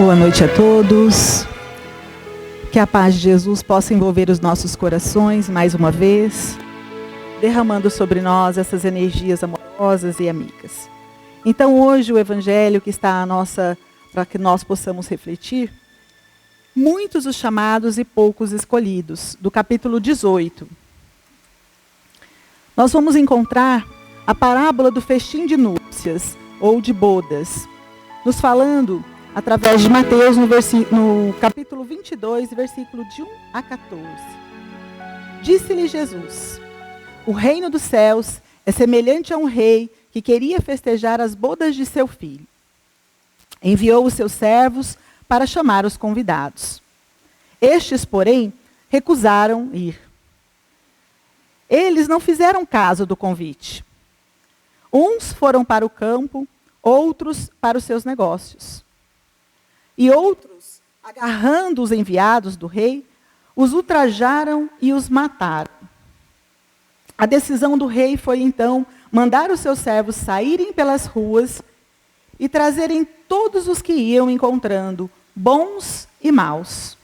Boa noite a todos. Que a paz de Jesus possa envolver os nossos corações mais uma vez, derramando sobre nós essas energias amorosas e amigas. Então hoje o evangelho que está para que nós possamos refletir, muitos os chamados e poucos escolhidos, do capítulo 18. Nós vamos encontrar a parábola do festim de núpcias, ou de bodas, nos falando através de Mateus no capítulo 22, versículo de 1 a 14. Disse-lhe Jesus: o reino dos céus é semelhante a um rei que queria festejar as bodas de seu filho. Enviou os seus servos para chamar os convidados. Estes, porém, recusaram ir. Eles não fizeram caso do convite. Uns foram para o campo, outros para os seus negócios. E outros, agarrando os enviados do rei, os ultrajaram e os mataram. A decisão do rei foi, então, mandar os seus servos saírem pelas ruas e trazerem todos os que iam encontrando, bons e maus.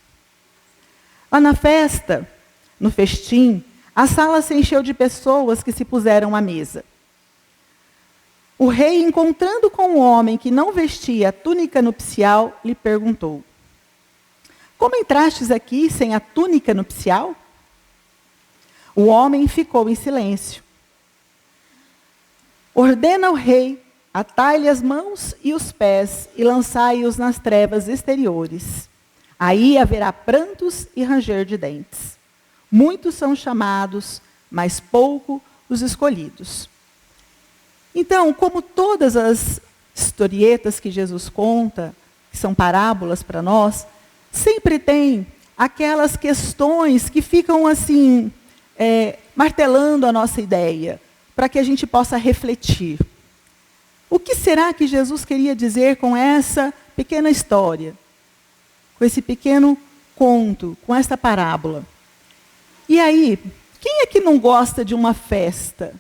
Lá na festa, no festim, a sala se encheu de pessoas que se puseram à mesa. O rei, encontrando com um homem que não vestia a túnica nupcial, lhe perguntou: como entrastes aqui sem a túnica nupcial? O homem ficou em silêncio. Ordena o rei, atai-lhe as mãos e os pés e lançai-os nas trevas exteriores. Aí haverá prantos e ranger de dentes. Muitos são chamados, mas pouco os escolhidos. Então, como todas as historietas que Jesus conta, que são parábolas para nós, sempre tem aquelas questões que ficam assim, martelando a nossa ideia, para que a gente possa refletir. O que será que Jesus queria dizer com essa pequena história? Com esse pequeno conto, com essa parábola? E aí, quem é que não gosta de uma festa?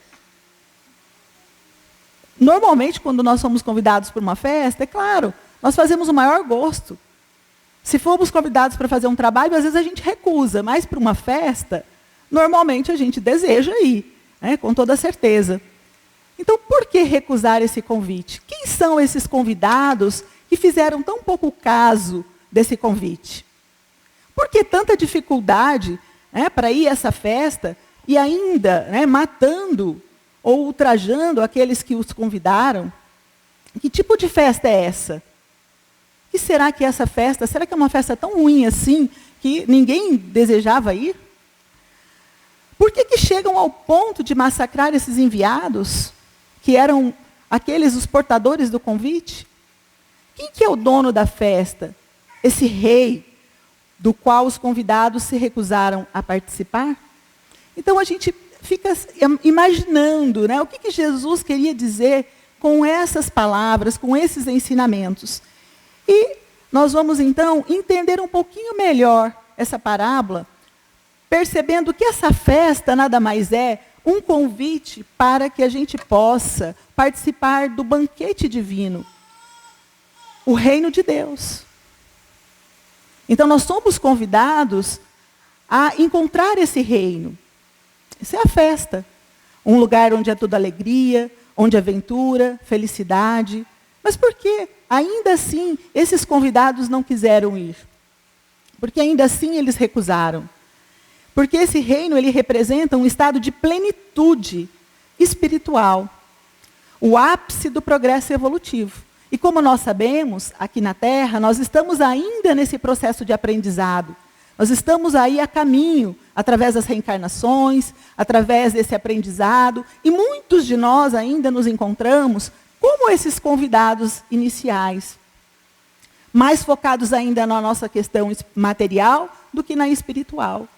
Normalmente, quando nós somos convidados para uma festa, é claro, nós fazemos o maior gosto. Se formos convidados para fazer um trabalho, às vezes a gente recusa, mas para uma festa, normalmente a gente deseja ir, com toda certeza. Então, por que recusar esse convite? Quem são esses convidados que fizeram tão pouco caso desse convite? Por que tanta dificuldade para ir a essa festa e ainda matando ou ultrajando aqueles que os convidaram? Que tipo de festa é essa? O que será que é essa festa? Será que é uma festa tão ruim assim, que ninguém desejava ir? Por que chegam ao ponto de massacrar esses enviados, que eram aqueles os portadores do convite? Quem que é o dono da festa? Esse rei, do qual os convidados se recusaram a participar? Então a gente fica imaginando, o que Jesus queria dizer com essas palavras, com esses ensinamentos. E nós vamos, então, entender um pouquinho melhor essa parábola, percebendo que essa festa nada mais é um convite para que a gente possa participar do banquete divino, o reino de Deus. Então, nós somos convidados a encontrar esse reino. Isso é a festa. Um lugar onde é toda alegria, onde é aventura, felicidade. Mas por que, ainda assim, esses convidados não quiseram ir? Porque ainda assim eles recusaram. Porque esse reino, ele representa um estado de plenitude espiritual. O ápice do progresso evolutivo. E como nós sabemos, aqui na Terra, nós estamos ainda nesse processo de aprendizado. Nós estamos aí a caminho, através das reencarnações, através desse aprendizado, e muitos de nós ainda nos encontramos como esses convidados iniciais, mais focados ainda na nossa questão material do que na espiritual.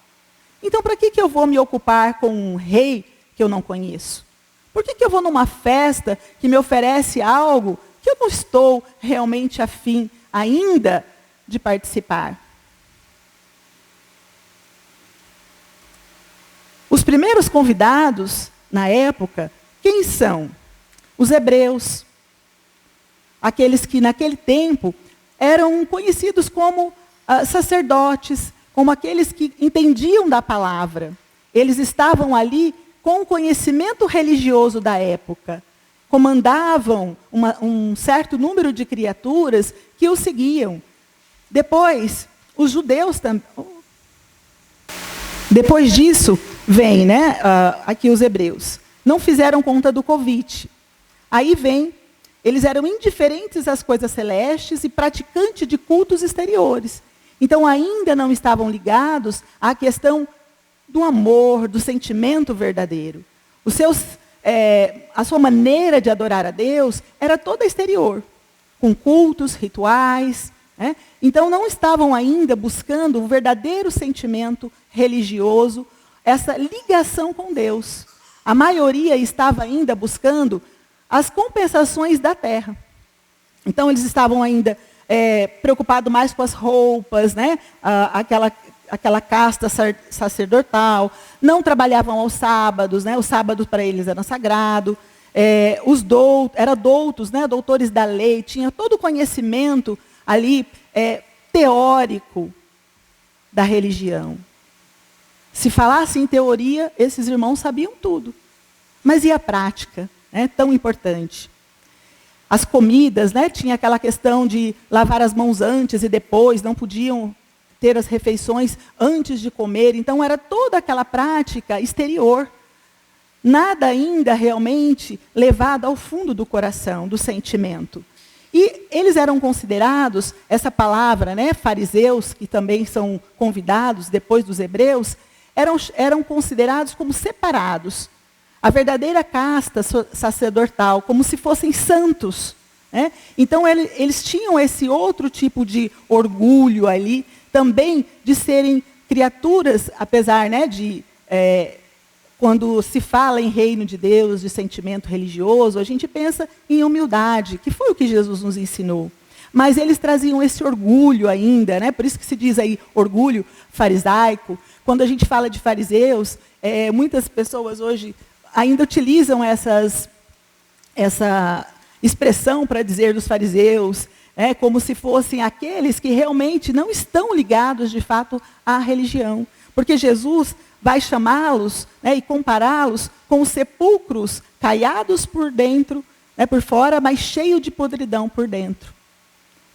Então, para que eu vou me ocupar com um rei que eu não conheço? Por que eu vou numa festa que me oferece algo que eu não estou realmente afim ainda de participar? Os primeiros convidados, na época, quem são? Os hebreus. Aqueles que, naquele tempo, eram conhecidos como sacerdotes, como aqueles que entendiam da palavra. Eles estavam ali com o conhecimento religioso da época. Comandavam um certo número de criaturas que o seguiam. Depois, os judeus também. Depois disso, vem, aqui os hebreus. Não fizeram conta do convite. Aí vem, eles eram indiferentes às coisas celestes e praticantes de cultos exteriores. Então, ainda não estavam ligados à questão do amor, do sentimento verdadeiro. A sua maneira de adorar a Deus era toda exterior, com cultos, rituais. Então, não estavam ainda buscando o verdadeiro sentimento religioso, essa ligação com Deus. A maioria estava ainda buscando as compensações da terra. Então, eles estavam ainda preocupados mais com as roupas, aquela casta sacerdotal, não trabalhavam aos sábados, os sábados para eles eram sagrados, eram doutos, doutores da lei, tinha todo o conhecimento ali teórico da religião. Se falasse em teoria, esses irmãos sabiam tudo. Mas e a prática? Tão importante. As comidas, tinha aquela questão de lavar as mãos antes e depois, não podiam ter as refeições antes de comer. Então, era toda aquela prática exterior. Nada ainda realmente levado ao fundo do coração, do sentimento. E eles eram considerados, essa palavra, fariseus, que também são convidados depois dos hebreus, eram considerados como separados. A verdadeira casta sacerdotal, como se fossem santos. Então, eles tinham esse outro tipo de orgulho ali, também de serem criaturas, apesar de, quando se fala em reino de Deus, de sentimento religioso, a gente pensa em humildade, que foi o que Jesus nos ensinou. Mas eles traziam esse orgulho ainda, por isso que se diz aí orgulho farisaico. Quando a gente fala de fariseus, muitas pessoas hoje ainda utilizam essa expressão para dizer dos fariseus, como se fossem aqueles que realmente não estão ligados, de fato, à religião. Porque Jesus vai chamá-los e compará-los com os sepulcros caiados por dentro, por fora, mas cheio de podridão por dentro.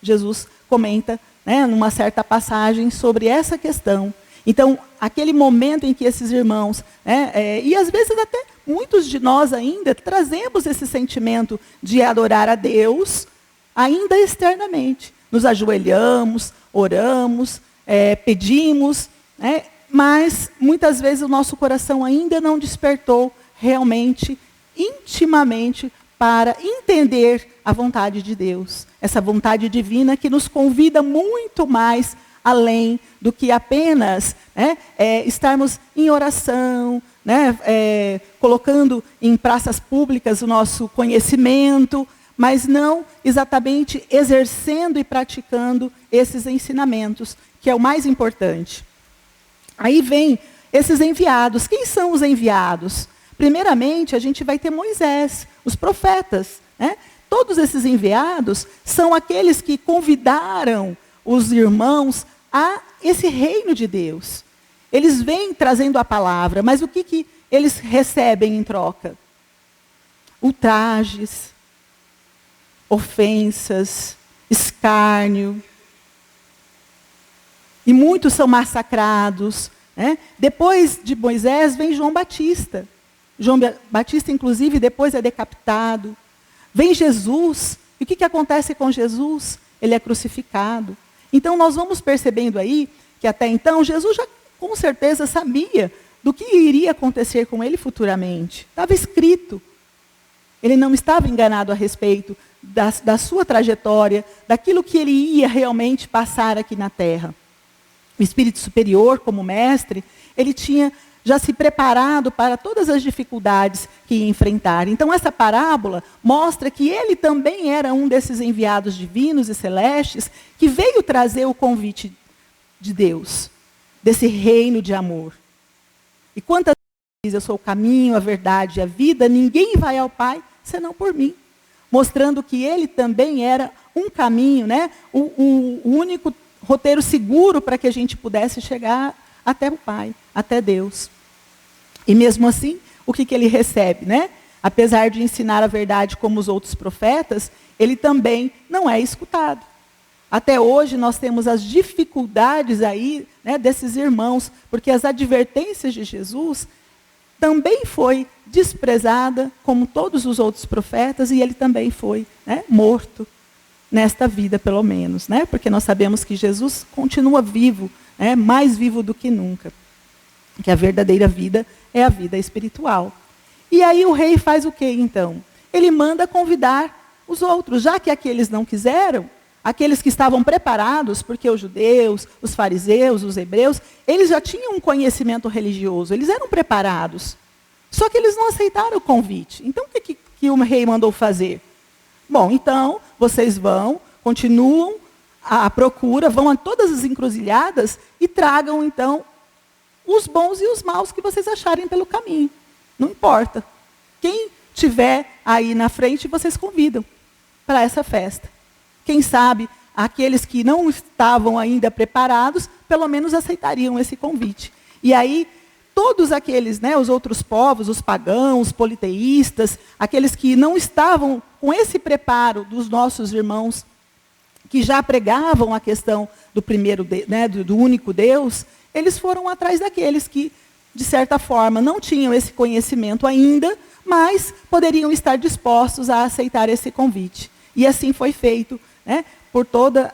Jesus comenta, numa certa passagem, sobre essa questão. Então, aquele momento em que esses irmãos, e às vezes até muitos de nós ainda, trazemos esse sentimento de adorar a Deus, ainda externamente. Nos ajoelhamos, oramos, pedimos, mas muitas vezes o nosso coração ainda não despertou realmente, intimamente, para entender a vontade de Deus. Essa vontade divina que nos convida muito mais além do que apenas estarmos em oração, colocando em praças públicas o nosso conhecimento, mas não exatamente exercendo e praticando esses ensinamentos, que é o mais importante. Aí vem esses enviados. Quem são os enviados? Primeiramente, a gente vai ter Moisés, os profetas. Todos esses enviados são aqueles que convidaram os irmãos a esse reino de Deus. Eles vêm trazendo a palavra, mas o que eles recebem em troca? Ultrajes, ofensas, escárnio. E muitos são massacrados. Depois de Moisés vem João Batista. João Batista, inclusive, depois é decapitado. Vem Jesus. E o que acontece com Jesus? Ele é crucificado. Então, nós vamos percebendo aí que até então, Jesus já com certeza sabia do que iria acontecer com ele futuramente. Estava escrito. Ele não estava enganado a respeito da sua trajetória, daquilo que ele ia realmente passar aqui na terra. O Espírito Superior, como mestre, ele tinha já se preparado para todas as dificuldades que ia enfrentar. Então, essa parábola mostra que ele também era um desses enviados divinos e celestes que veio trazer o convite de Deus, desse reino de amor. E quantas vezes eu sou o caminho, a verdade e a vida, ninguém vai ao Pai senão por mim. mostrando que ele também era um caminho, né? O único roteiro seguro para que a gente pudesse chegar até o Pai, até Deus. E mesmo assim, o que ele recebe, né? Apesar de ensinar a verdade como os outros profetas, ele também não é escutado. Até hoje nós temos as dificuldades aí, né, desses irmãos, porque as advertências de Jesus também foi desprezada, como todos os outros profetas, e ele também foi, né, morto nesta vida, pelo menos, né? Porque nós sabemos que Jesus continua vivo, né, mais vivo do que nunca. Que a verdadeira vida é a vida espiritual. E aí o rei faz o quê, então? Ele manda convidar os outros, já que aqueles não quiseram, aqueles que estavam preparados, porque os judeus, os fariseus, os hebreus, eles já tinham um conhecimento religioso, eles eram preparados. Só que eles não aceitaram o convite. Então, o que o rei mandou fazer? Bom, então, vocês vão, continuam a procura, vão a todas as encruzilhadas e tragam, então, os bons e os maus que vocês acharem pelo caminho. Não importa. Quem tiver aí na frente, vocês convidam para essa festa. Quem sabe, aqueles que não estavam ainda preparados, pelo menos aceitariam esse convite. E aí, todos aqueles, né, os outros povos, os pagãos, os politeístas, aqueles que não estavam com esse preparo dos nossos irmãos, que já pregavam a questão do primeiro, né, do único Deus, eles foram atrás daqueles que, de certa forma, não tinham esse conhecimento ainda, mas poderiam estar dispostos a aceitar esse convite. E assim foi feito, né, por toda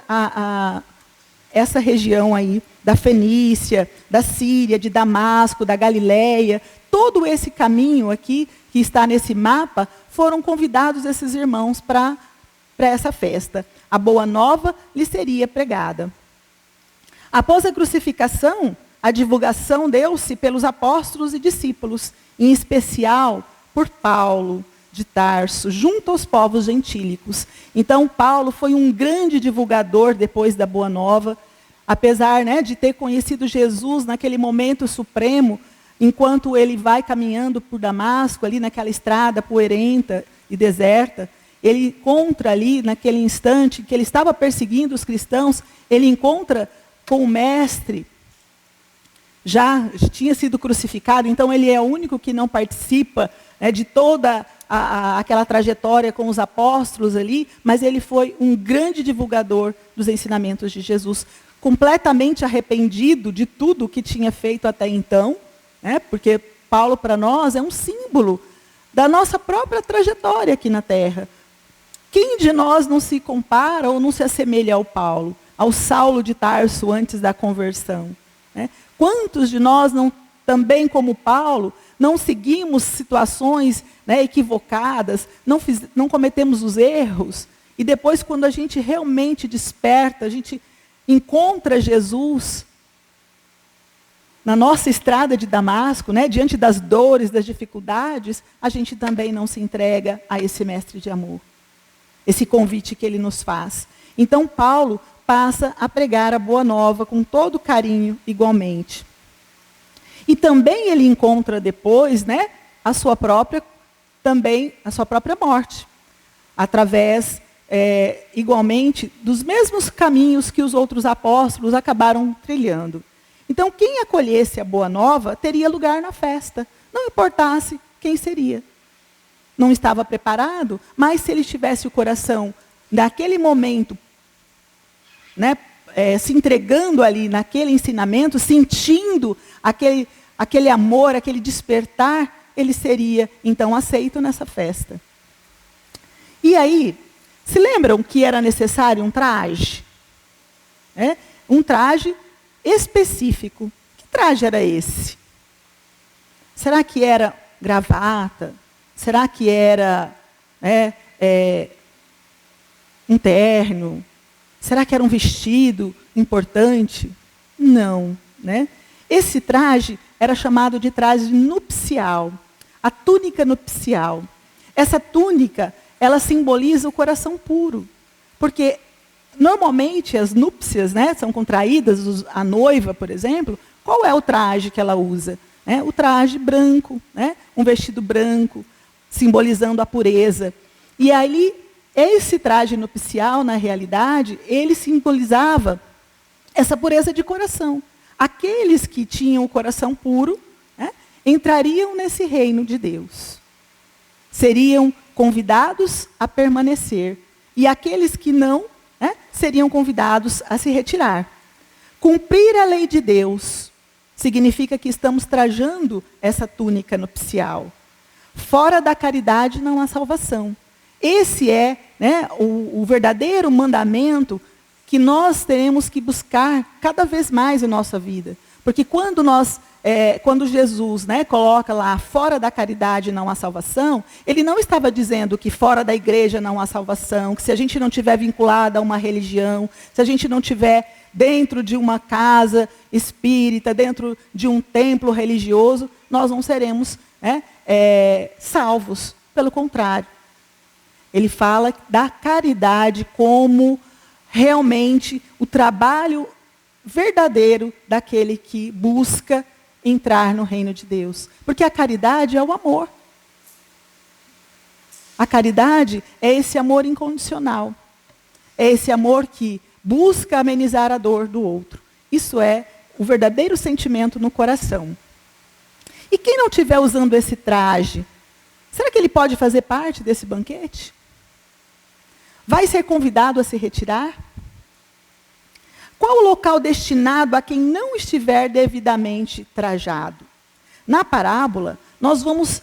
essa região aí, da Fenícia, da Síria, de Damasco, da Galileia, todo esse caminho aqui, que está nesse mapa, foram convidados esses irmãos para essa festa. A boa nova lhes seria pregada. Após a crucificação, a divulgação deu-se pelos apóstolos e discípulos, em especial por Paulo de Tarso, junto aos povos gentílicos. Então, Paulo foi um grande divulgador depois da Boa Nova, apesar, né, de ter conhecido Jesus naquele momento supremo, enquanto ele vai caminhando por Damasco, ali naquela estrada poeirenta e deserta, ele encontra ali, naquele instante, que ele estava perseguindo os cristãos, ele encontra com o mestre, já tinha sido crucificado, então ele é o único que não participa, né, de toda aquela trajetória com os apóstolos ali, mas ele foi um grande divulgador dos ensinamentos de Jesus, completamente arrependido de tudo que tinha feito até então, né, porque Paulo para nós é um símbolo da nossa própria trajetória aqui na Terra. Quem de nós não se compara ou não se assemelha ao Paulo, ao Saulo de Tarso antes da conversão, né? Quantos de nós, não, também como Paulo, não seguimos situações, né, equivocadas, não cometemos os erros, e depois, quando a gente realmente desperta, a gente encontra Jesus na nossa estrada de Damasco, né, diante das dores, das dificuldades, a gente também não se entrega a esse mestre de amor, esse convite que ele nos faz. Então, Paulo passa a pregar a boa nova com todo carinho, igualmente. E também ele encontra depois, né, a sua própria morte, através, igualmente, dos mesmos caminhos que os outros apóstolos acabaram trilhando. Então, quem acolhesse a boa nova teria lugar na festa, não importasse quem seria. Não estava preparado, mas se ele tivesse o coração, naquele momento, né, se entregando ali naquele ensinamento, sentindo aquele amor, aquele despertar, ele seria, então, aceito nessa festa. E aí, se lembram que era necessário um traje? Um traje específico. Que traje era esse? Será que era gravata? Será que era, né, um terno? Será que era um vestido importante? Não, né? Esse traje era chamado de traje nupcial, a túnica nupcial. Essa túnica, ela simboliza o coração puro, porque normalmente as núpcias, né, são contraídas, a noiva, por exemplo, qual é o traje que ela usa? O traje branco, né, um vestido branco, simbolizando a pureza. E ali esse traje nupcial, na realidade, ele simbolizava essa pureza de coração. Aqueles que tinham o coração puro, né, entrariam nesse reino de Deus. Seriam convidados a permanecer. E aqueles que não, né, seriam convidados a se retirar. Cumprir a lei de Deus significa que estamos trajando essa túnica nupcial. Fora da caridade não há salvação. Esse é, né, o verdadeiro mandamento que nós teremos que buscar cada vez mais em nossa vida. Porque quando Jesus, né, coloca lá, fora da caridade não há salvação, ele não estava dizendo que fora da igreja não há salvação, que se a gente não estiver vinculado a uma religião, se a gente não estiver dentro de uma casa espírita, dentro de um templo religioso, nós não seremos, né, salvos. Pelo contrário. Ele fala da caridade como realmente o trabalho verdadeiro daquele que busca entrar no reino de Deus. Porque a caridade é o amor. A caridade é esse amor incondicional. É esse amor que busca amenizar a dor do outro. Isso é o verdadeiro sentimento no coração. E quem não estiver usando esse traje, será que ele pode fazer parte desse banquete? Vai ser convidado a se retirar? Qual o local destinado a quem não estiver devidamente trajado? Na parábola, nós vamos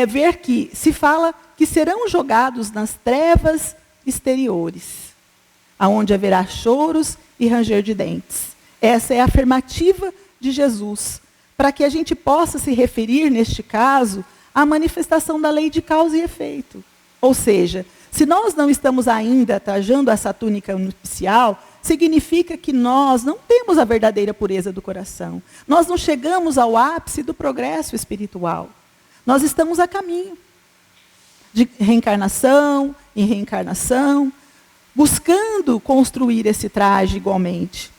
ver que se fala que serão jogados nas trevas exteriores, aonde haverá choros e ranger de dentes. Essa é a afirmativa de Jesus, para que a gente possa se referir, neste caso, à manifestação da lei de causa e efeito. Ou seja, se nós não estamos ainda trajando essa túnica nupcial, significa que nós não temos a verdadeira pureza do coração. Nós não chegamos ao ápice do progresso espiritual. Nós estamos a caminho de reencarnação em reencarnação, buscando construir esse traje igualmente.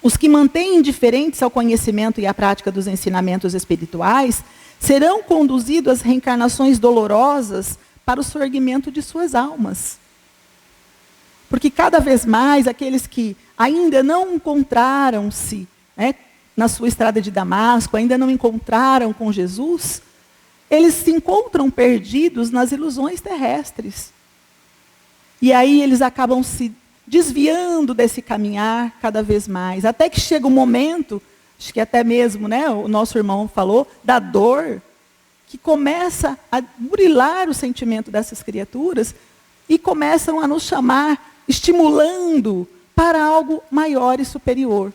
Os que mantêm indiferentes ao conhecimento e à prática dos ensinamentos espirituais serão conduzidos às reencarnações dolorosas para o sorgimento de suas almas. Porque cada vez mais aqueles que ainda não encontraram-se, né, na sua estrada de Damasco, ainda não encontraram com Jesus, eles se encontram perdidos nas ilusões terrestres. E aí eles acabam se desviando desse caminhar cada vez mais. Até que chega um momento, acho que até mesmo, né, o nosso irmão falou, da dor, que começa a burilar o sentimento dessas criaturas e começam a nos chamar, estimulando para algo maior e superior.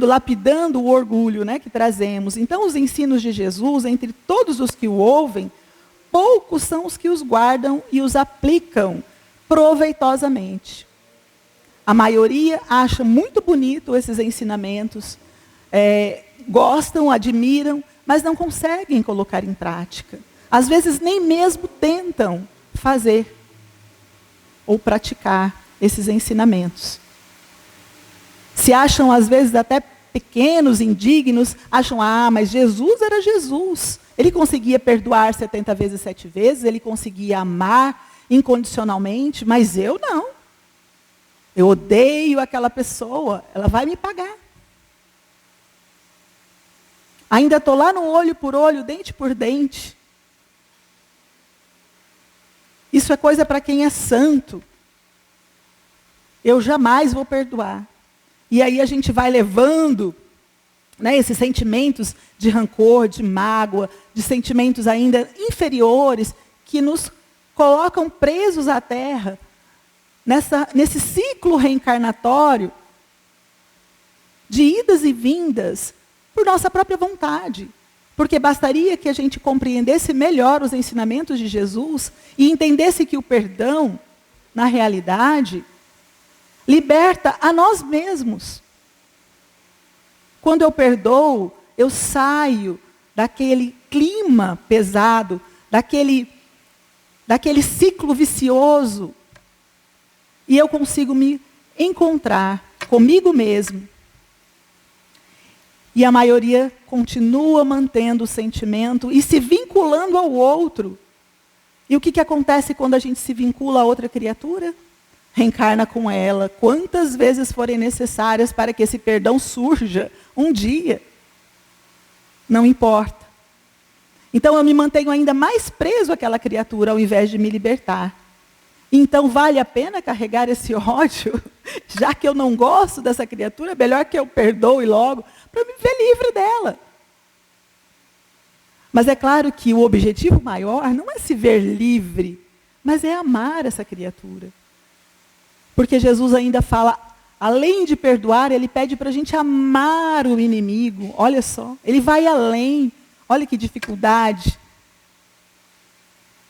Lapidando o orgulho, né, que trazemos. Então, os ensinos de Jesus, entre todos os que o ouvem, poucos são os que os guardam e os aplicam proveitosamente. A maioria acha muito bonito esses ensinamentos, gostam, admiram, mas não conseguem colocar em prática. Às vezes nem mesmo tentam fazer ou praticar esses ensinamentos. Se acham às vezes até pequenos, indignos, acham, mas Jesus era Jesus. Ele conseguia perdoar 70 vezes, 7 vezes, ele conseguia amar incondicionalmente, mas eu não. Eu odeio aquela pessoa, ela vai me pagar. Ainda estou lá no olho por olho, dente por dente. Isso é coisa para quem é santo. Eu jamais vou perdoar. E aí a gente vai levando, né, esses sentimentos de rancor, de mágoa, de sentimentos ainda inferiores, que nos colocam presos à terra, nesse ciclo reencarnatório, de idas e vindas, por nossa própria vontade. Porque bastaria que a gente compreendesse melhor os ensinamentos de Jesus e entendesse que o perdão, na realidade, liberta a nós mesmos. Quando eu perdoo, eu saio daquele clima pesado, daquele ciclo vicioso, e eu consigo me encontrar comigo mesmo. E a maioria continua mantendo o sentimento e se vinculando ao outro, E o que acontece quando a gente se vincula a outra criatura? Reencarna com ela quantas vezes forem necessárias para que esse perdão surja um dia. Não importa. Então eu me mantenho ainda mais preso àquela criatura ao invés de me libertar. Então vale a pena carregar esse ódio, já que eu não gosto dessa criatura, melhor que eu perdoe logo, para me ver livre dela. Mas é claro que o objetivo maior não é se ver livre, mas é amar essa criatura. Porque Jesus ainda fala, além de perdoar, ele pede para a gente amar o inimigo. Olha só, ele vai além. Olha que dificuldade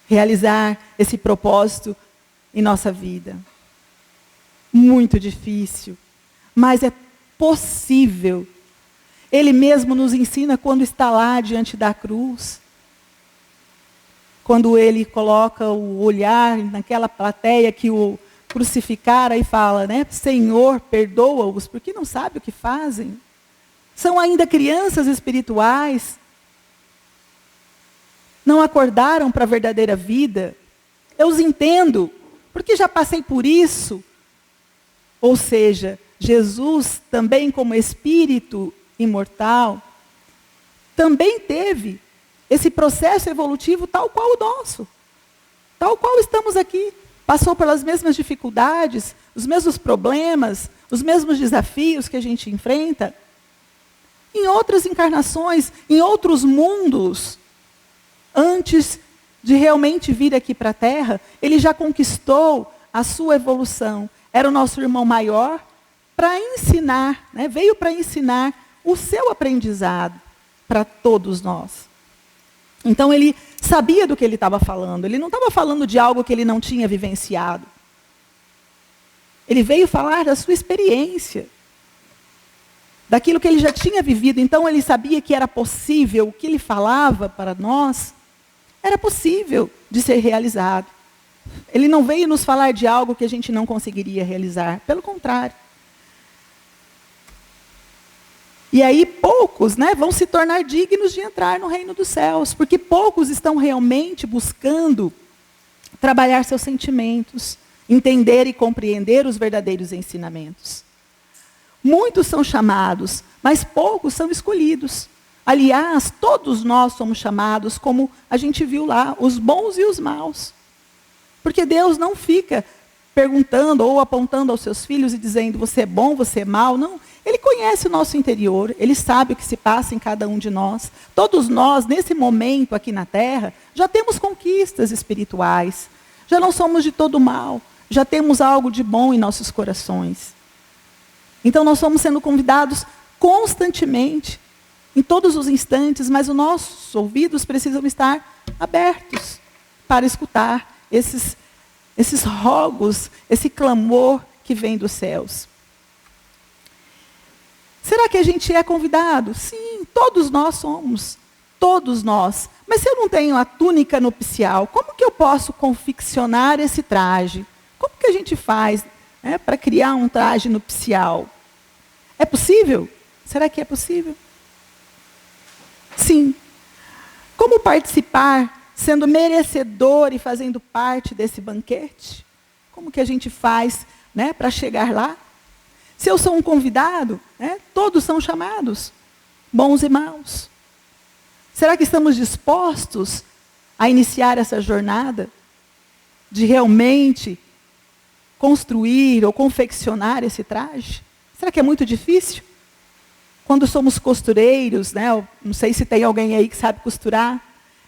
realizar esse propósito em nossa vida. Muito difícil, mas é possível. Ele mesmo nos ensina quando está lá diante da cruz. Quando ele coloca o olhar naquela plateia que o crucificara e fala, né? Senhor, perdoa-os, porque não sabem o que fazem. São ainda crianças espirituais. Não acordaram para a verdadeira vida. Eu os entendo, porque já passei por isso. Ou seja, Jesus também como Espírito imortal, também teve esse processo evolutivo tal qual o nosso. Tal qual estamos aqui. Passou pelas mesmas dificuldades, os mesmos problemas, os mesmos desafios que a gente enfrenta. Em outras encarnações, em outros mundos, antes de realmente vir aqui para a Terra, ele já conquistou a sua evolução. Era o nosso irmão maior para ensinar, né? Veio para ensinar o seu aprendizado para todos nós. Então ele sabia do que ele estava falando. Ele não estava falando de algo que ele não tinha vivenciado. Ele veio falar da sua experiência, daquilo que ele já tinha vivido. Então ele sabia que era possível, o que ele falava para nós, era possível de ser realizado. Ele não veio nos falar de algo que a gente não conseguiria realizar. Pelo contrário. E aí poucos, né, vão se tornar dignos de entrar no reino dos céus. Porque poucos estão realmente buscando trabalhar seus sentimentos, entender e compreender os verdadeiros ensinamentos. Muitos são chamados, mas poucos são escolhidos. Aliás, todos nós somos chamados, como a gente viu lá, os bons e os maus. Porque Deus não fica perguntando ou apontando aos seus filhos e dizendo, você é bom, você é mau. Não, Ele conhece o nosso interior, Ele sabe o que se passa em cada um de nós. Todos nós, nesse momento aqui na Terra, já temos conquistas espirituais. Já não somos de todo mal, já temos algo de bom em nossos corações. Então nós somos sendo convidados constantemente, em todos os instantes, mas os nossos ouvidos precisam estar abertos para escutar esses rogos, esse clamor que vem dos céus. Será que a gente é convidado? Sim, todos nós somos. Todos nós. Mas se eu não tenho a túnica nupcial, como que eu posso confeccionar esse traje? Como que a gente faz, né, para criar um traje nupcial? É possível? Será que é possível? Sim. Como participar, sendo merecedor e fazendo parte desse banquete? Como que a gente faz, né, para chegar lá? Se eu sou um convidado, né, todos são chamados, bons e maus. Será que estamos dispostos a iniciar essa jornada de realmente construir ou confeccionar esse traje? Será que é muito difícil? Quando somos costureiros, né, não sei se tem alguém aí que sabe costurar,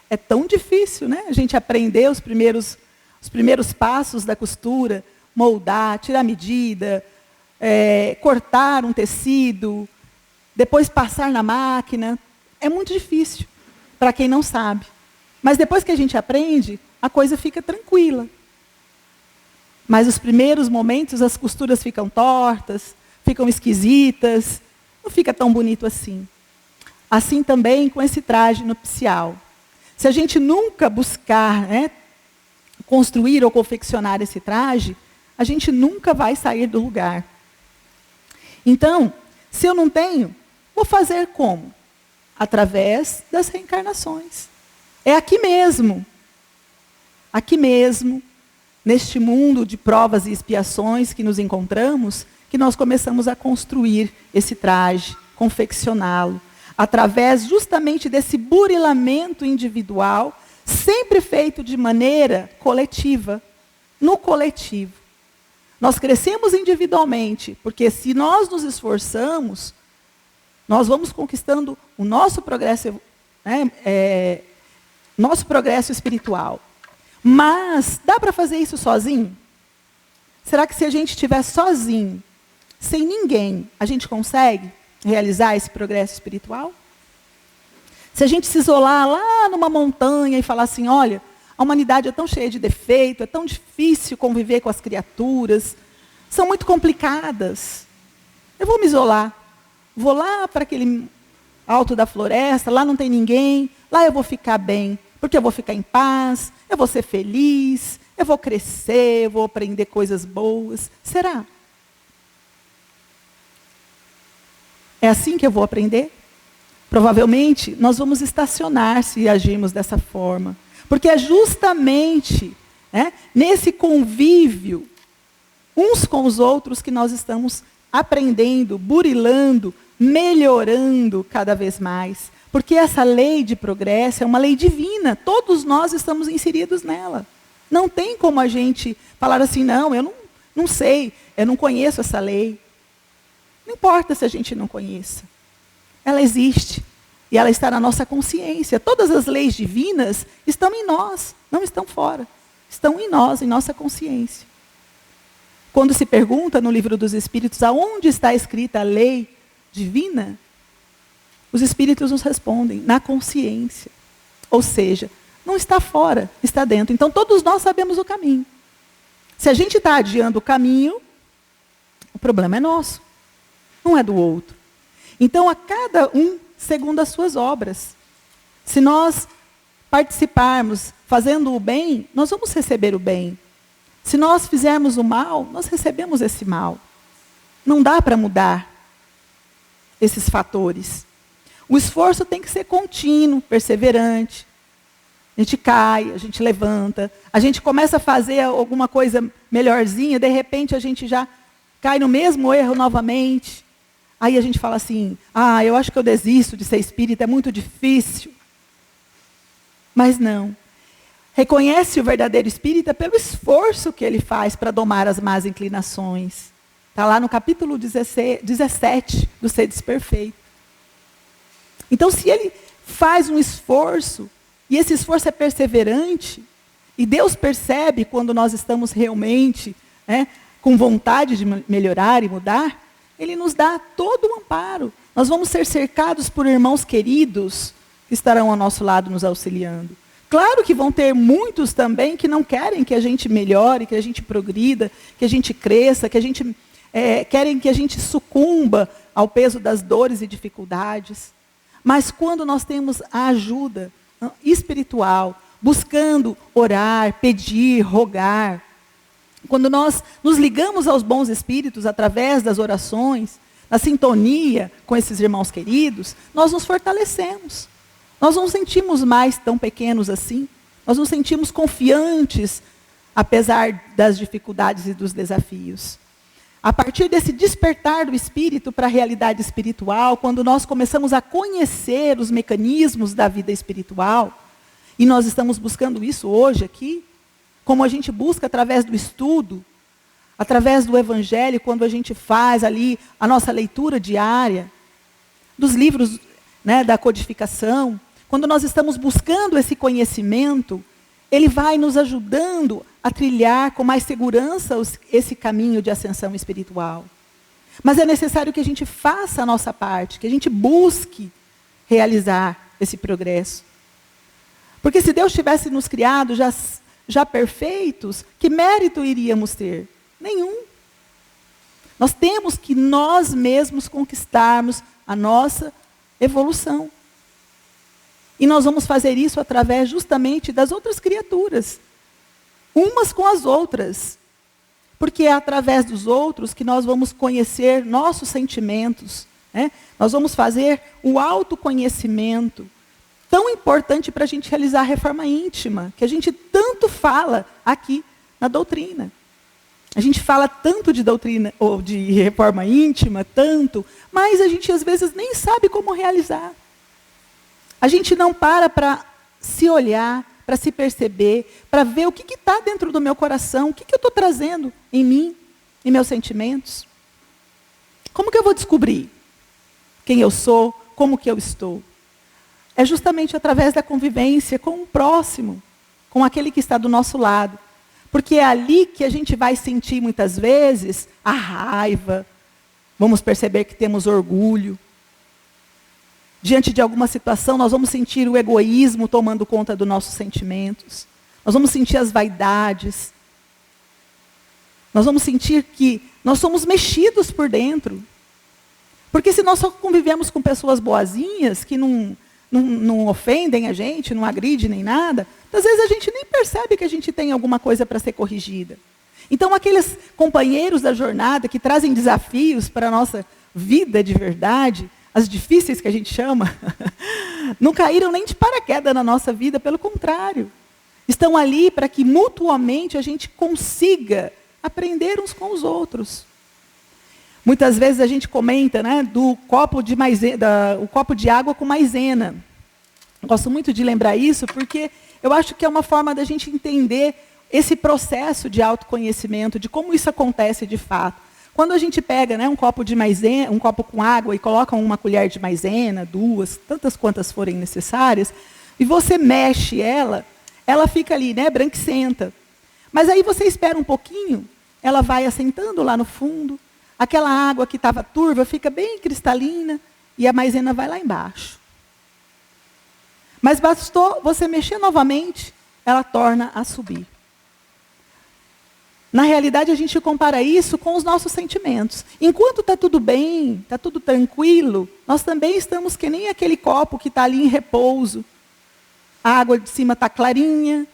é tão difícil, né, a gente aprender os primeiros passos da costura, moldar, tirar medida, cortar um tecido, depois passar na máquina. É muito difícil para quem não sabe. Mas depois que a gente aprende, a coisa fica tranquila. Mas os primeiros momentos, as costuras ficam tortas, ficam esquisitas, não fica tão bonito assim. Assim também com esse traje nupcial. Se a gente nunca buscar, né, construir ou confeccionar esse traje, a gente nunca vai sair do lugar. Então, se eu não tenho, vou fazer como? Através das reencarnações. É aqui mesmo. aqui mesmo, neste mundo de provas e expiações que nos encontramos, que nós começamos a construir esse traje, confeccioná-lo, através justamente desse burilamento individual, sempre feito de maneira coletiva, no coletivo. Nós crescemos individualmente, porque se nós nos esforçamos, nós vamos conquistando o nosso progresso, nosso progresso espiritual. Mas, dá para fazer isso sozinho? Será que se a gente estiver sozinho, sem ninguém, a gente consegue realizar esse progresso espiritual? Se a gente se isolar lá numa montanha e falar assim, olha, a humanidade é tão cheia de defeito, é tão difícil conviver com as criaturas, são muito complicadas. Eu vou me isolar. Vou lá para aquele alto da floresta, lá não tem ninguém, lá eu vou ficar bem, porque eu vou ficar em paz, eu vou ser feliz, eu vou crescer, eu vou aprender coisas boas. Será? É assim que eu vou aprender? Provavelmente, nós vamos estacionar se agirmos dessa forma. Porque é justamente nesse convívio, uns com os outros, que nós estamos aprendendo, burilando, melhorando cada vez mais. Porque essa lei de progresso é uma lei divina. Todos nós estamos inseridos nela. Não tem como a gente falar assim, não, eu não sei, eu não conheço essa lei. Não importa se a gente não conheça. Ela existe. E ela está na nossa consciência. Todas as leis divinas estão em nós, não estão fora. Estão em nós, em nossa consciência. Quando se pergunta no Livro dos Espíritos aonde está escrita a lei divina, os Espíritos nos respondem, na consciência. Ou seja, não está fora, está dentro. Então todos nós sabemos o caminho. Se a gente está adiando o caminho, o problema é nosso, não é do outro. Então a cada um, segundo as suas obras. Se nós participarmos fazendo o bem, nós vamos receber o bem. Se nós fizermos o mal, nós recebemos esse mal. Não dá para mudar esses fatores. O esforço tem que ser contínuo, perseverante. A gente cai, a gente levanta, a gente começa a fazer alguma coisa melhorzinha, de repente a gente já cai no mesmo erro novamente. Aí a gente fala assim, eu acho que eu desisto de ser espírita, é muito difícil. Mas não. Reconhece o verdadeiro espírita pelo esforço que ele faz para domar as más inclinações. Está lá no capítulo 17 do Sedes Perfeito. Então, se ele faz um esforço, e esse esforço é perseverante, e Deus percebe quando nós estamos realmente com vontade de melhorar e mudar, Ele nos dá todo o amparo. Nós vamos ser cercados por irmãos queridos que estarão ao nosso lado nos auxiliando. Claro que vão ter muitos também que não querem que a gente melhore, que a gente progrida, que a gente cresça, que a gente querem que a gente sucumba ao peso das dores e dificuldades. Mas quando nós temos a ajuda espiritual, buscando orar, pedir, rogar, quando nós nos ligamos aos bons espíritos através das orações, na sintonia com esses irmãos queridos, nós nos fortalecemos. Nós não nos sentimos mais tão pequenos assim. Nós nos sentimos confiantes, apesar das dificuldades e dos desafios. A partir desse despertar do espírito para a realidade espiritual, quando nós começamos a conhecer os mecanismos da vida espiritual, e nós estamos buscando isso hoje aqui, como a gente busca através do estudo, através do evangelho, quando a gente faz ali a nossa leitura diária, dos livros da codificação, quando nós estamos buscando esse conhecimento, ele vai nos ajudando a trilhar com mais segurança esse caminho de ascensão espiritual. Mas é necessário que a gente faça a nossa parte, que a gente busque realizar esse progresso. Porque se Deus tivesse nos criado já perfeitos, que mérito iríamos ter? Nenhum. Nós temos que nós mesmos conquistarmos a nossa evolução. E nós vamos fazer isso através justamente das outras criaturas. Umas com as outras. Porque é através dos outros que nós vamos conhecer nossos sentimentos. Nós vamos fazer o autoconhecimento. Tão importante para a gente realizar a reforma íntima. Que a gente tanto tanto fala aqui na doutrina. A gente fala tanto de doutrina, ou de reforma íntima, tanto, mas a gente às vezes nem sabe como realizar. A gente não para se olhar, para se perceber, para ver o que está dentro do meu coração, o que eu estou trazendo em mim, em meus sentimentos. Como que eu vou descobrir quem eu sou, como que eu estou? É justamente através da convivência com o próximo, com aquele que está do nosso lado. Porque é ali que a gente vai sentir, muitas vezes, a raiva. Vamos perceber que temos orgulho. Diante de alguma situação, nós vamos sentir o egoísmo tomando conta dos nossos sentimentos. Nós vamos sentir as vaidades. Nós vamos sentir que nós somos mexidos por dentro. Porque se nós só convivemos com pessoas boazinhas, que não ofendem a gente, não agridem nem nada, às vezes a gente nem percebe que a gente tem alguma coisa para ser corrigida. Então, aqueles companheiros da jornada que trazem desafios para a nossa vida de verdade, as difíceis que a gente chama, não caíram nem de paraquedas na nossa vida, pelo contrário. Estão ali para que mutuamente a gente consiga aprender uns com os outros. Muitas vezes a gente comenta, né, do copo de o copo de água com maisena. Gosto muito de lembrar isso, porque eu acho que é uma forma da gente entender esse processo de autoconhecimento, de como isso acontece de fato. Quando a gente pega, né, um copo de maisena, um copo com água e coloca uma colher de maisena, 2, tantas quantas forem necessárias, e você mexe ela fica ali, né, branquicenta. Mas aí você espera um pouquinho, ela vai assentando lá no fundo, aquela água que estava turva fica bem cristalina e a maisena vai lá embaixo. Mas bastou você mexer novamente, ela torna a subir. Na realidade, a gente compara isso com os nossos sentimentos. Enquanto está tudo bem, está tudo tranquilo, nós também estamos que nem aquele copo que está ali em repouso. A água de cima está clarinha,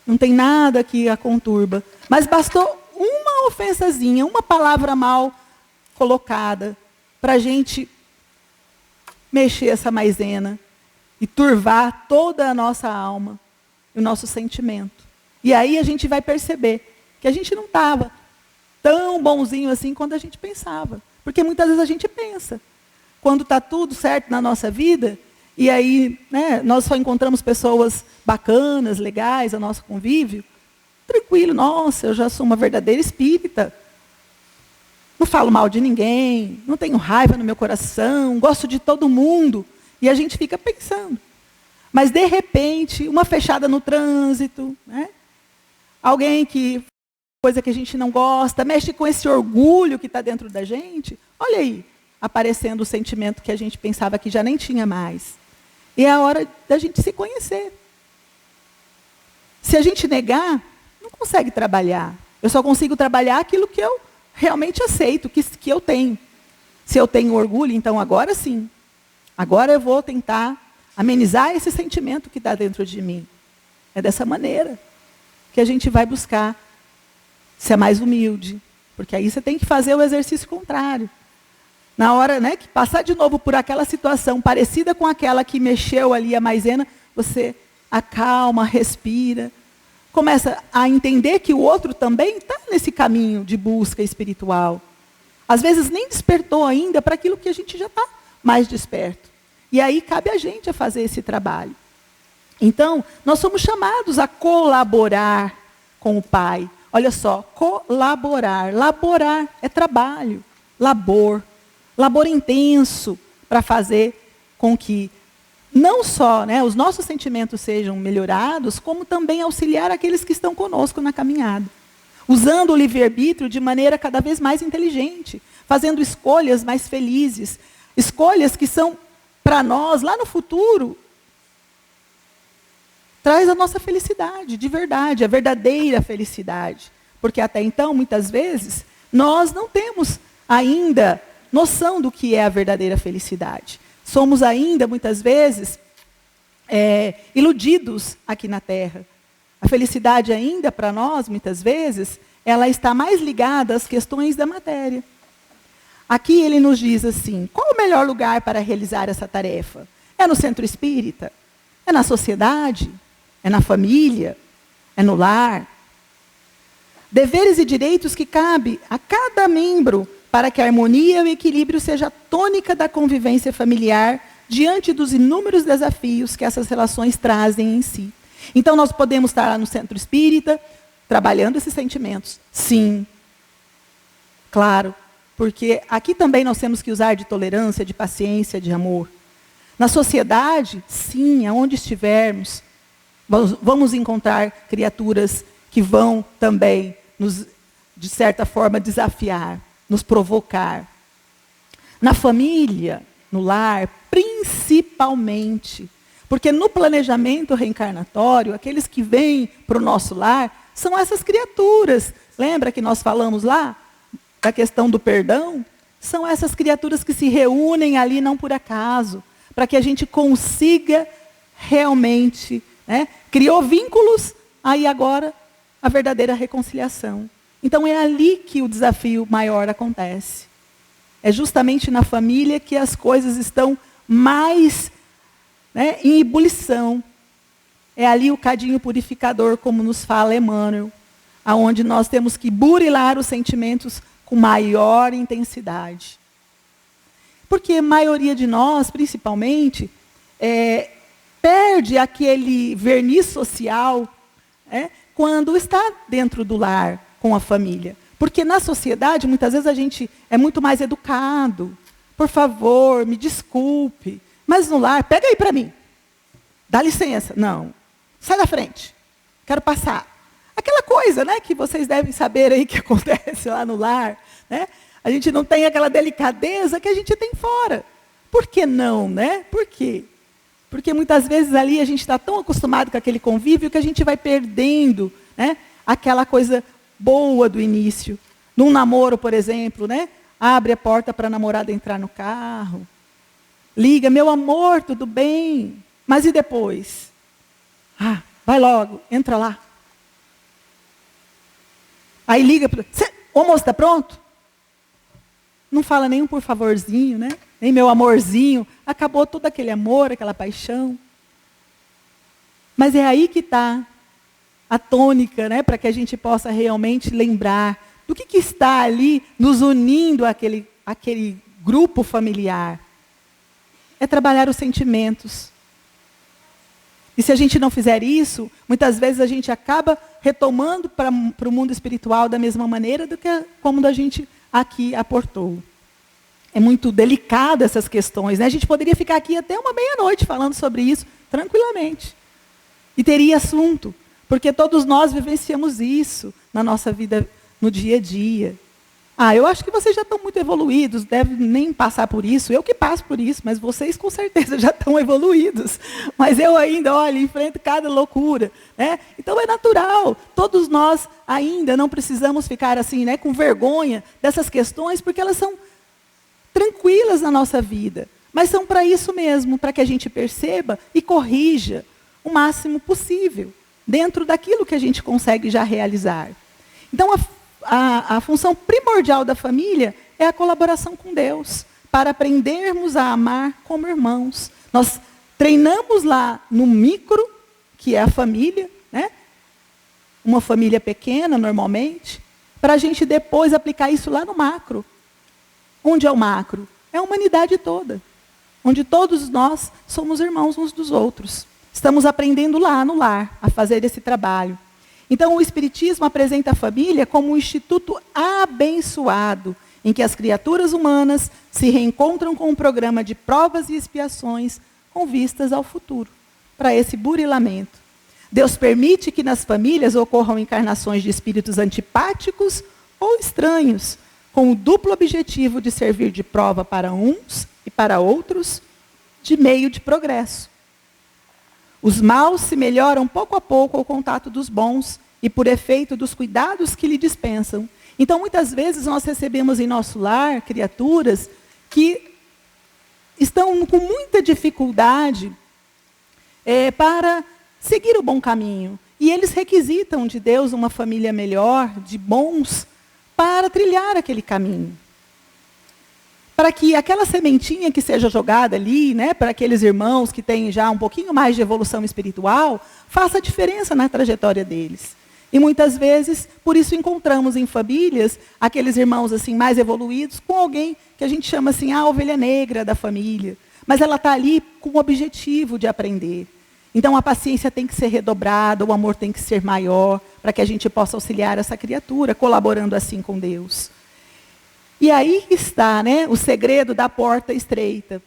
não tem nada que a conturba. Mas bastou uma ofensazinha, uma palavra mal colocada, para a gente mexer essa maisena e turvar toda a nossa alma, o nosso sentimento. E aí a gente vai perceber que a gente não estava tão bonzinho assim quanto a gente pensava. Porque muitas vezes a gente pensa, quando está tudo certo na nossa vida, e aí, né, nós só encontramos pessoas bacanas, legais, ao nosso convívio, tranquilo, nossa, eu já sou uma verdadeira espírita. Não falo mal de ninguém, não tenho raiva no meu coração, gosto de todo mundo. E a gente fica pensando. Mas, de repente, uma fechada no trânsito, né? Alguém que coisa que a gente não gosta, mexe com esse orgulho que está dentro da gente, olha aí, aparecendo o sentimento que a gente pensava que já nem tinha mais. E é a hora da gente se conhecer. Se a gente negar, não consegue trabalhar. Eu só consigo trabalhar aquilo que eu realmente aceito, que eu tenho. Se eu tenho orgulho, então agora sim. Agora eu vou tentar amenizar esse sentimento que está dentro de mim. É dessa maneira que a gente vai buscar ser mais humilde. Porque aí você tem que fazer o exercício contrário. Na hora, né, que passar de novo por aquela situação parecida com aquela que mexeu ali a maisena, você acalma, respira, começa a entender que o outro também está nesse caminho de busca espiritual. Às vezes nem despertou ainda para aquilo que a gente já está mais desperto. E aí cabe a gente a fazer esse trabalho. Então, nós somos chamados a colaborar com o Pai. Olha só, colaborar. Laborar é trabalho, labor intenso para fazer com que não só, né, os nossos sentimentos sejam melhorados, como também auxiliar aqueles que estão conosco na caminhada. Usando o livre-arbítrio de maneira cada vez mais inteligente, fazendo escolhas mais felizes, escolhas que são, para nós, lá no futuro, traz a nossa felicidade, de verdade, a verdadeira felicidade. Porque até então, muitas vezes, nós não temos ainda noção do que é a verdadeira felicidade. Somos ainda, muitas vezes, iludidos aqui na Terra. A felicidade ainda, para nós, muitas vezes, ela está mais ligada às questões da matéria. Aqui ele nos diz assim, qual o melhor lugar para realizar essa tarefa? É no centro espírita? É na sociedade? É na família? é no lar. Deveres e direitos que cabe a cada membro para que a harmonia e o equilíbrio seja a tônica da convivência familiar diante dos inúmeros desafios que essas relações trazem em si. Então, nós podemos estar lá no centro espírita, trabalhando esses sentimentos. Sim. Claro. Porque aqui também nós temos que usar de tolerância, de paciência, de amor. Na sociedade, sim, aonde estivermos, vamos encontrar criaturas que vão também nos, de certa forma, desafiar, nos provocar. Na família, no lar, principalmente. Porque no planejamento reencarnatório, aqueles que vêm para o nosso lar são essas criaturas. Lembra que nós falamos lá da questão do perdão? São essas criaturas que se reúnem ali não por acaso, para que a gente consiga realmente, criou vínculos, aí agora a verdadeira reconciliação. Então é ali que o desafio maior acontece. É justamente na família que as coisas estão mais em ebulição. É ali o cadinho purificador, como nos fala Emmanuel, aonde nós temos que burilar os sentimentos com maior intensidade. Porque a maioria de nós, principalmente, perde aquele verniz social quando está dentro do lar, com a família. Porque na sociedade, muitas vezes, a gente é muito mais educado. Por favor, me desculpe. Mas no lar, pega aí para mim. Dá licença. Não. Sai da frente. Quero passar. Aquela coisa, que vocês devem saber aí que acontece lá no lar. A gente não tem aquela delicadeza que a gente tem fora. Por que não, Por quê? Porque muitas vezes ali a gente está tão acostumado com aquele convívio que a gente vai perdendo, aquela coisa boa do início. Num namoro, por exemplo, abre a porta para a namorada entrar no carro. Liga, meu amor, tudo bem? Mas e depois? Vai logo, entra lá. Aí liga, o almoço está pronto? Não fala nenhum por favorzinho, nem meu amorzinho. Acabou todo aquele amor, aquela paixão. Mas é aí que está a tônica, para que a gente possa realmente lembrar do que está ali nos unindo àquele grupo familiar. É trabalhar os sentimentos. E se a gente não fizer isso, muitas vezes a gente acaba retomando para o mundo espiritual da mesma maneira como a gente aqui aportou. É muito delicado essas questões. A gente poderia ficar aqui até uma meia-noite falando sobre isso, tranquilamente. E teria assunto, porque todos nós vivenciamos isso na nossa vida, no dia a dia. Eu acho que vocês já estão muito evoluídos, devem nem passar por isso. Eu que passo por isso, mas vocês com certeza já estão evoluídos. Mas eu ainda, enfrento cada loucura. Então é natural. Todos nós ainda não precisamos ficar assim, com vergonha dessas questões, porque elas são tranquilas na nossa vida. Mas são para isso mesmo, para que a gente perceba e corrija o máximo possível, dentro daquilo que a gente consegue já realizar. Então, a função primordial da família é a colaboração com Deus, para aprendermos a amar como irmãos. Nós treinamos lá no micro, que é a família, uma família pequena, normalmente, para a gente depois aplicar isso lá no macro. Onde é o macro? É a humanidade toda, onde todos nós somos irmãos uns dos outros. Estamos aprendendo lá no lar, a fazer esse trabalho. Então, o Espiritismo apresenta a família como um instituto abençoado, em que as criaturas humanas se reencontram com um programa de provas e expiações com vistas ao futuro, para esse burilamento. Deus permite que nas famílias ocorram encarnações de espíritos antipáticos ou estranhos, com o duplo objetivo de servir de prova para uns e para outros, de meio de progresso. Os maus se melhoram pouco a pouco ao contato dos bons e por efeito dos cuidados que lhe dispensam. Então, muitas vezes, nós recebemos em nosso lar criaturas que estão com muita dificuldade para seguir o bom caminho. E eles requisitam de Deus uma família melhor, de bons, para trilhar aquele caminho. para que aquela sementinha que seja jogada ali, né, para aqueles irmãos que têm já um pouquinho mais de evolução espiritual, faça diferença na trajetória deles. E muitas vezes, por isso encontramos em famílias aqueles irmãos assim mais evoluídos com alguém que a gente chama assim a ovelha negra da família. Mas ela está ali com o objetivo de aprender. Então a paciência tem que ser redobrada, o amor tem que ser maior, para que a gente possa auxiliar essa criatura, colaborando assim com Deus. E aí está, né, o segredo da porta estreita.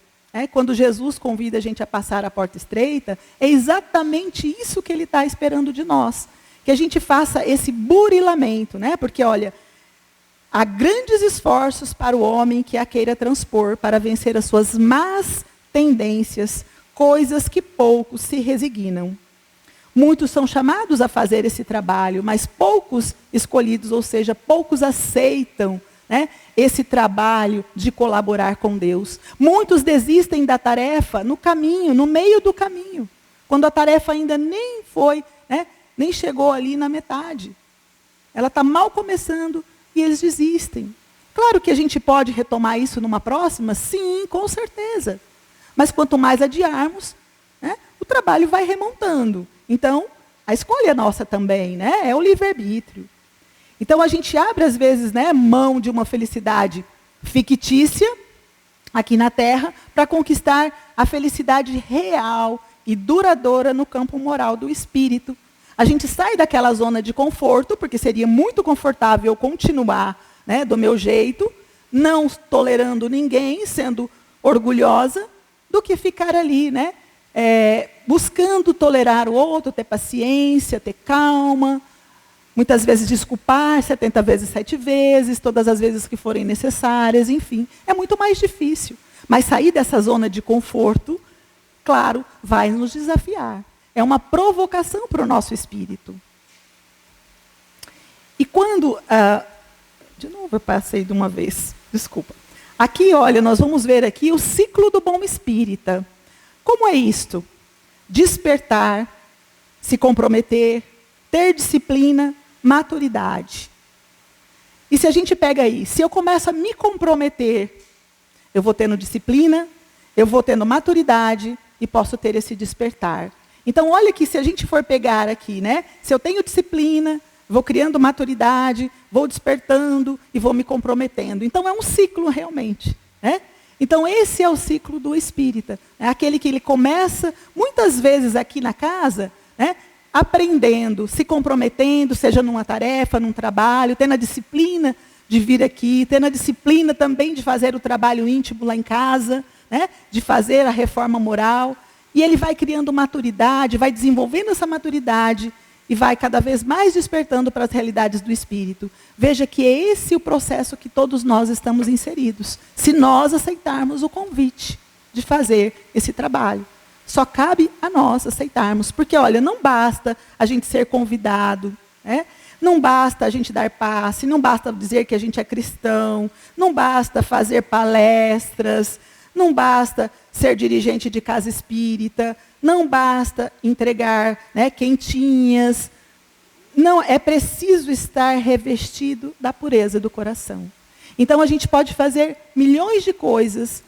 Quando Jesus convida a gente a passar a porta estreita, é exatamente isso que ele está esperando de nós. Que a gente faça esse burilamento, né? Porque, olha, há grandes esforços para o homem que a queira transpor, para vencer as suas más tendências, coisas que poucos se resignam. Muitos são chamados a fazer esse trabalho, mas poucos escolhidos, ou seja, poucos aceitam, né, esse trabalho de colaborar com Deus. Muitos desistem da tarefa no caminho, no meio do caminho, quando a tarefa ainda nem foi, né, nem chegou ali na metade. Ela está mal começando e eles desistem. Claro que a gente pode retomar isso numa próxima, sim, com certeza. Mas quanto mais adiarmos, né, o trabalho vai remontando. Então, a escolha é nossa também, né, é o livre-arbítrio. Então, a gente abre, às vezes, né, mão de uma felicidade fictícia, aqui na Terra, para conquistar a felicidade real e duradoura no campo moral do espírito. A gente sai daquela zona de conforto, porque seria muito confortável continuar, né, do meu jeito, não tolerando ninguém, sendo orgulhosa, do que ficar ali, né, buscando tolerar o outro, ter paciência, ter calma, muitas vezes desculpar 70 vezes, 7 vezes, todas as vezes que forem necessárias, enfim. É muito mais difícil. Mas sair dessa zona de conforto, claro, vai nos desafiar. É uma provocação para o nosso espírito. E quando... de novo, eu passei de uma vez. Desculpa. Aqui, olha, nós vamos ver aqui o ciclo do bom espírita. Como é isto? Despertar, se comprometer, ter disciplina, maturidade. E se a gente pega aí, se eu começo a me comprometer, eu vou tendo disciplina, eu vou tendo maturidade e posso ter esse despertar. Então, olha que se a gente for pegar aqui, né? Se eu tenho disciplina, vou criando maturidade, vou despertando e vou me comprometendo. Então, é um ciclo realmente, né? Então, esse é o ciclo do espírita. É aquele que ele começa, muitas vezes aqui na casa, né, aprendendo, se comprometendo, seja numa tarefa, num trabalho, tendo a disciplina de vir aqui, tendo a disciplina também de fazer o trabalho íntimo lá em casa, né, de fazer a reforma moral. E ele vai criando maturidade, vai desenvolvendo essa maturidade e vai cada vez mais despertando para as realidades do espírito. Veja que é esse o processo que todos nós estamos inseridos, se nós aceitarmos o convite de fazer esse trabalho. Só cabe a nós aceitarmos, porque, olha, não basta a gente ser convidado, né? Não basta a gente dar passe, não basta dizer que a gente é cristão, não basta fazer palestras, não basta ser dirigente de casa espírita, não basta entregar, né, quentinhas. Não, é preciso estar revestido da pureza do coração. Então, a gente pode fazer milhões de coisas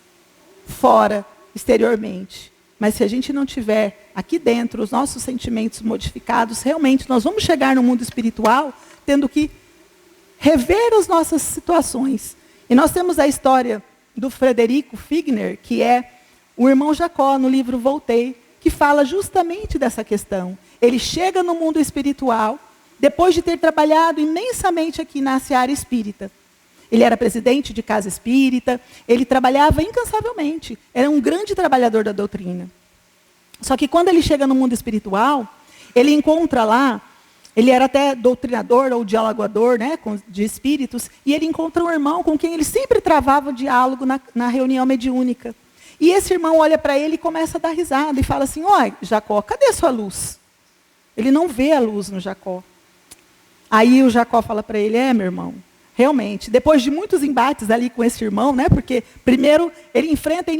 fora, exteriormente. Mas se a gente não tiver aqui dentro os nossos sentimentos modificados, realmente nós vamos chegar no mundo espiritual tendo que rever as nossas situações. E nós temos a história do Frederico Figner, que é o irmão Jacó, no livro Voltei, que fala justamente dessa questão. Ele chega no mundo espiritual, depois de ter trabalhado imensamente aqui na seara espírita. Ele era presidente de casa espírita, ele trabalhava incansavelmente, era um grande trabalhador da doutrina. Só que quando ele chega no mundo espiritual, ele encontra lá, ele era até doutrinador ou dialogador, né, de espíritos, e ele encontra um irmão com quem ele sempre travava diálogo na reunião mediúnica. E esse irmão olha para ele e começa a dar risada e fala assim: "Oi, Jacó, cadê a sua luz?" Ele não vê a luz no Jacó. Aí o Jacó fala para ele: meu irmão, realmente, depois de muitos embates ali com esse irmão, né, porque primeiro ele enfrenta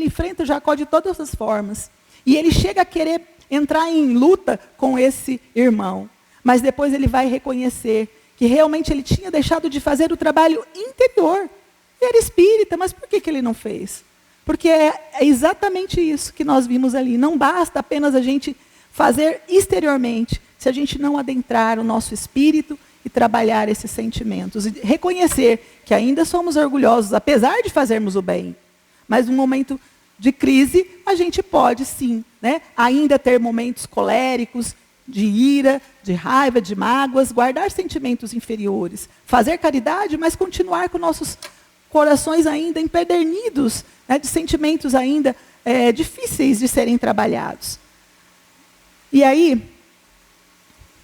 o Jacó de todas as formas. E ele chega a querer entrar em luta com esse irmão. Mas depois ele vai reconhecer que realmente ele tinha deixado de fazer o trabalho interior Ele era espírita, mas por que ele não fez? Porque é exatamente isso que nós vimos ali. Não basta apenas a gente fazer exteriormente, se a gente não adentrar o nosso espírito e trabalhar esses sentimentos. E reconhecer que ainda somos orgulhosos, apesar de fazermos o bem. Mas num momento de crise, a gente pode sim, né, ainda ter momentos coléricos, de ira, de raiva, de mágoas, guardar sentimentos inferiores. Fazer caridade, mas continuar com nossos corações ainda empedernidos, né, de sentimentos ainda difíceis de serem trabalhados. E aí,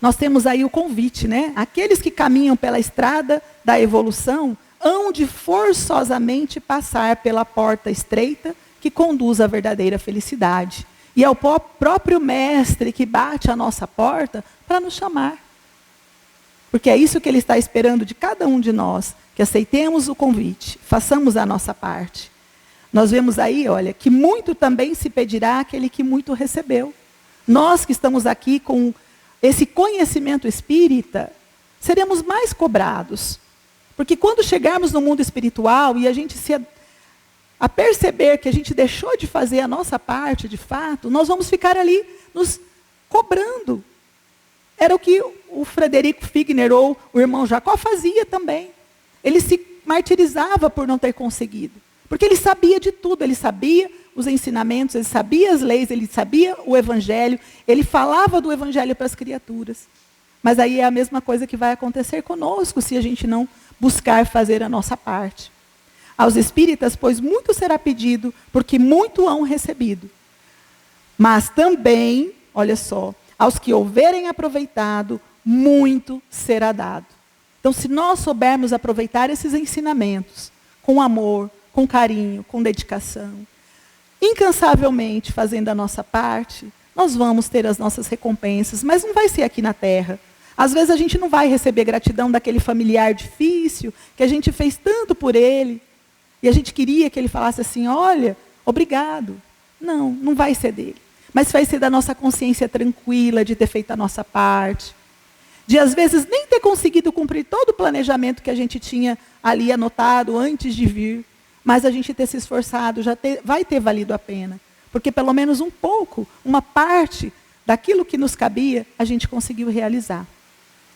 nós temos aí o convite, né? Aqueles que caminham pela estrada da evolução hão de forçosamente passar pela porta estreita que conduz à verdadeira felicidade. E é o próprio Mestre que bate à nossa porta para nos chamar. Porque é isso que Ele está esperando de cada um de nós, que aceitemos o convite, façamos a nossa parte. Nós vemos aí, olha, que muito também se pedirá àquele que muito recebeu. Nós que estamos aqui com esse conhecimento espírita, seremos mais cobrados. Porque quando chegarmos no mundo espiritual e a gente a perceber que a gente deixou de fazer a nossa parte, de fato, nós vamos ficar ali nos cobrando. Era o que o Frederico Figner ou o irmão Jacó fazia também. Ele se martirizava por não ter conseguido. Porque ele sabia de tudo, ele sabia os ensinamentos, ele sabia as leis, ele sabia o evangelho, ele falava do evangelho para as criaturas. Mas aí é a mesma coisa que vai acontecer conosco se a gente não buscar fazer a nossa parte. Aos espíritas, pois muito será pedido, porque muito hão recebido. Mas também, olha só, aos que houverem aproveitado, muito será dado. Então, se nós soubermos aproveitar esses ensinamentos com amor, com carinho, com dedicação, incansavelmente fazendo a nossa parte, nós vamos ter as nossas recompensas, mas não vai ser aqui na terra. Às vezes a gente não vai receber gratidão daquele familiar difícil, que a gente fez tanto por ele, e a gente queria que ele falasse assim, olha, obrigado. Não, não vai ser dele. Mas vai ser da nossa consciência tranquila, de ter feito a nossa parte. De, às vezes, nem ter conseguido cumprir todo o planejamento que a gente tinha ali anotado antes de vir. Mas a gente ter se esforçado, vai ter valido a pena. Porque pelo menos um pouco, uma parte daquilo que nos cabia, a gente conseguiu realizar.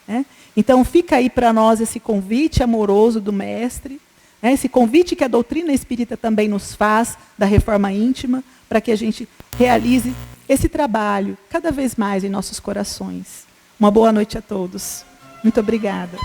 Né? Então fica aí para nós esse convite amoroso do Mestre, né? Esse convite que a doutrina espírita também nos faz, da reforma íntima, para que a gente realize esse trabalho cada vez mais em nossos corações. Uma boa noite a todos. Muito obrigada.